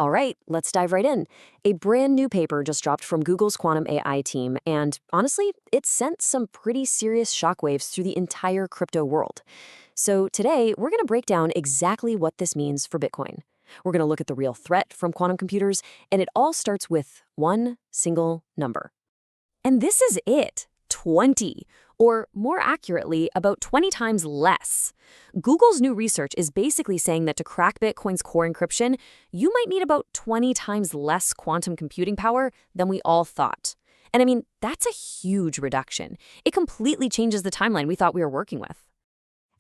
All right, let's dive right in. A brand new paper just dropped from Google's quantum AI team, and honestly, it sent some pretty serious shockwaves through the entire crypto world. So today, we're going to break down exactly what this means for Bitcoin. We're going to look at the real threat from quantum computers, and it all starts with one single number. And this is it, 20, or more accurately, about 20 times less. Google's new research is basically saying that to crack Bitcoin's core encryption, you might need about 20 times less quantum computing power than we all thought. And I mean, that's a huge reduction. It completely changes the timeline we thought we were working with.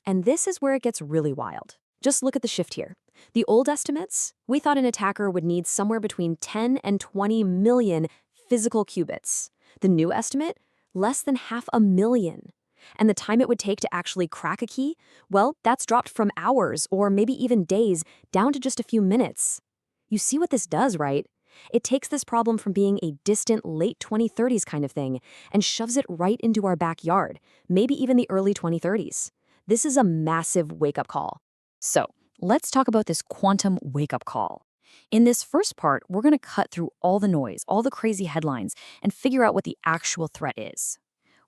And this is where it gets really wild. Just look at the shift here. The old estimates, we thought an attacker would need somewhere between 10 and 20 million physical qubits. The new estimate? Less than 500,000. And the time it would take to actually crack a key? Well, that's dropped from hours or maybe even days down to just a few minutes. You see what this does, right? It takes this problem from being a distant late 2030s kind of thing and shoves it right into our backyard, maybe even the early 2030s. This is a massive wake-up call. So, let's talk about this quantum wake-up call. In this first part, we're going to cut through all the noise, all the crazy headlines, and figure out what the actual threat is.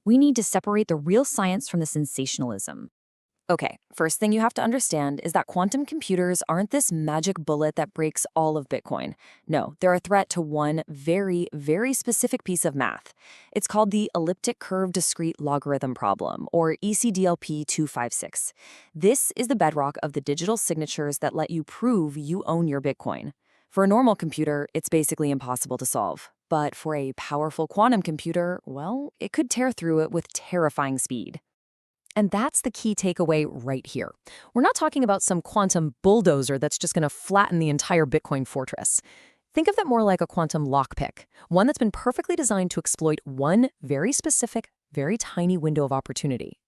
We need to separate the real science from the sensationalism. Okay, first thing you have to understand is that quantum computers aren't this magic bullet that breaks all of Bitcoin. No, they're a threat to one very, very specific piece of math. It's called the elliptic curve discrete logarithm problem, or ECDLP 256. This is the bedrock of the digital signatures that let you prove you own your Bitcoin. For a normal computer, it's basically impossible to solve. But for a powerful quantum computer, well, it could tear through it with terrifying speed. And that's the key takeaway right here. We're not talking about some quantum bulldozer that's just going to flatten the entire Bitcoin fortress. Think of that more like a quantum lockpick, one that's been perfectly designed to exploit one very specific, very tiny window of opportunity.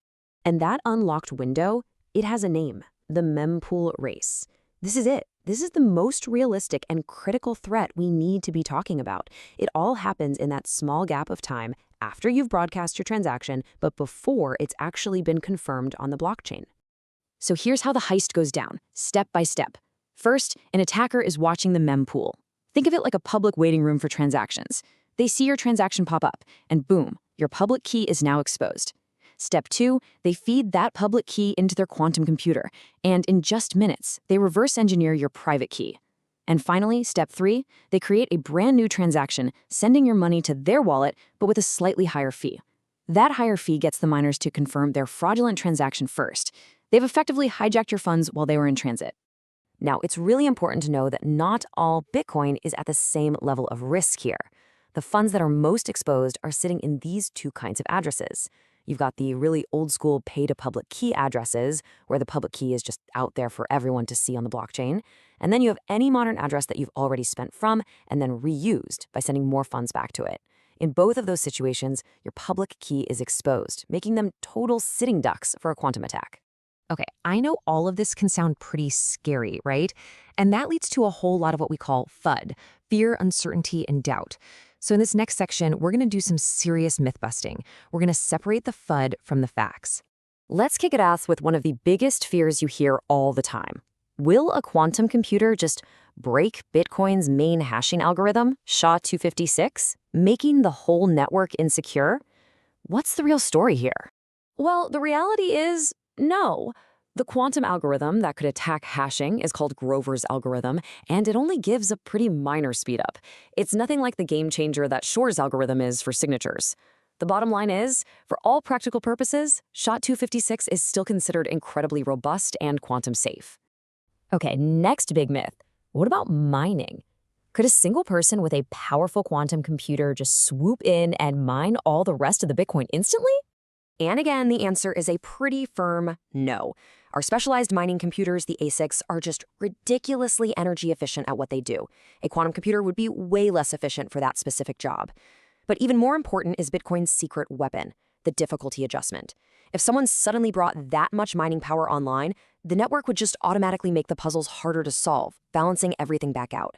And that unlocked window, it has a name, the mempool race. This is it. This is the most realistic and critical threat we need to be talking about. It all happens in that small gap of time after you've broadcast your transaction, but before it's actually been confirmed on the blockchain. So here's how the heist goes down, step by step. First, an attacker is watching the mempool. Think of it like a public waiting room for transactions. They see your transaction pop up, and boom, your public key is now exposed. Step 2, they feed that public key into their quantum computer, and in just minutes, they reverse engineer your private key. And finally, step 3, they create a brand new transaction, sending your money to their wallet, but with a slightly higher fee. That higher fee gets the miners to confirm their fraudulent transaction first. They've effectively hijacked your funds while they were in transit. Now, it's really important to know that not all Bitcoin is at the same level of risk here. The funds that are most exposed are sitting in these two kinds of addresses. You've got the really old-school pay-to-public key addresses, where the public key is just out there for everyone to see on the blockchain. And then you have any modern address that you've already spent from and then reused by sending more funds back to it. In both of those situations, your public key is exposed, making them total sitting ducks for a quantum attack. Okay, I know all of this can sound pretty scary, right? And that leads to a whole lot of what we call FUD, fear, uncertainty, and doubt. So in this next section, we're going to do some serious myth-busting. We're going to separate the FUD from the facts. Let's kick it off with one of the biggest fears you hear all the time. Will a quantum computer just break Bitcoin's main hashing algorithm, SHA-256, making the whole network insecure? What's the real story here? Well, the reality is no. The quantum algorithm that could attack hashing is called Grover's algorithm, and it only gives a pretty minor speedup. It's nothing like the game changer that Shor's algorithm is for signatures. The bottom line is, for all practical purposes, SHA-256 is still considered incredibly robust and quantum safe. Okay, next big myth. What about mining? Could a single person with a powerful quantum computer just swoop in and mine all the rest of the Bitcoin instantly? And again, the answer is a pretty firm no. Our specialized mining computers, the ASICs, are just ridiculously energy efficient at what they do. A quantum computer would be way less efficient for that specific job. But even more important is Bitcoin's secret weapon, the difficulty adjustment. If someone suddenly brought that much mining power online, the network would just automatically make the puzzles harder to solve, balancing everything back out.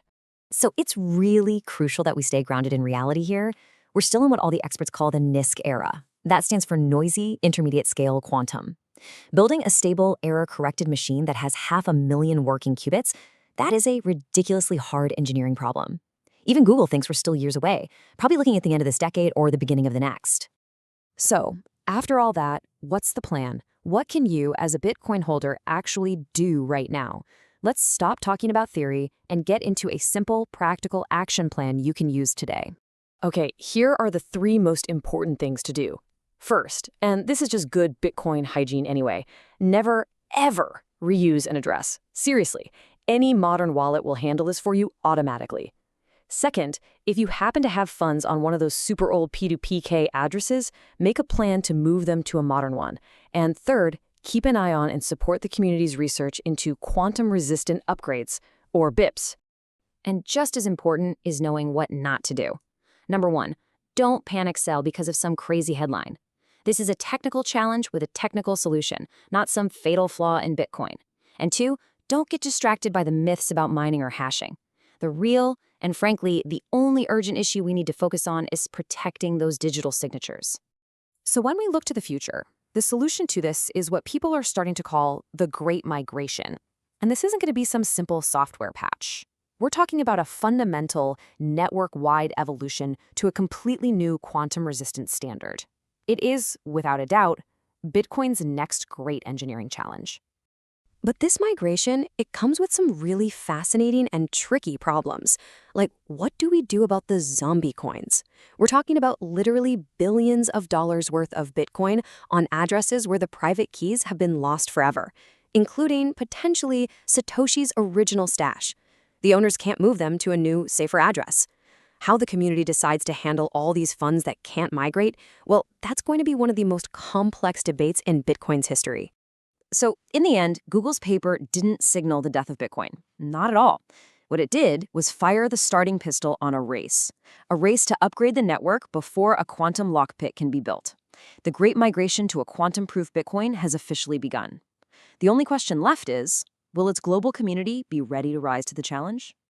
So it's really crucial that we stay grounded in reality here. We're still in what all the experts call the NISQ era. That stands for Noisy Intermediate Scale Quantum. Building a stable, error-corrected machine that has 500,000 working qubits, That is a ridiculously hard engineering problem. Even Google thinks we're still years away, probably looking at the end of this decade or the beginning of the next. So, after all that, what's the plan? What can you, as a Bitcoin holder, actually do right now? Let's stop talking about theory and get into a simple, practical action plan you can use today. Okay, here are the 3 most important things to do. First, and this is just good Bitcoin hygiene anyway, never, ever reuse an address. Seriously, any modern wallet will handle this for you automatically. Second, if you happen to have funds on one of those super old P2PK addresses, make a plan to move them to a modern one. And third, keep an eye on and support the community's research into quantum-resistant upgrades, or BIPs. And just as important is knowing what not to do. Number 1, don't panic sell because of some crazy headline. This is a technical challenge with a technical solution, not some fatal flaw in Bitcoin. And 2, don't get distracted by the myths about mining or hashing. The real, and frankly, the only urgent issue we need to focus on is protecting those digital signatures. So when we look to the future, the solution to this is what people are starting to call the Great Migration. And this isn't going to be some simple software patch. We're talking about a fundamental, network-wide evolution to a completely new quantum-resistant standard. It is, without a doubt, Bitcoin's next great engineering challenge. But this migration, it comes with some really fascinating and tricky problems. Like, what do we do about the zombie coins? We're talking about literally billions of dollars worth of Bitcoin on addresses where the private keys have been lost forever, including, potentially, Satoshi's original stash. The owners can't move them to a new, safer address. How the community decides to handle all these funds that can't migrate, well, that's going to be one of the most complex debates in Bitcoin's history. So, in the end, Google's paper didn't signal the death of Bitcoin. Not at all. What it did was fire the starting pistol on a race to upgrade the network before a quantum lockpick can be built. The great migration to a quantum-proof Bitcoin has officially begun. The only question left is, will its global community be ready to rise to the challenge?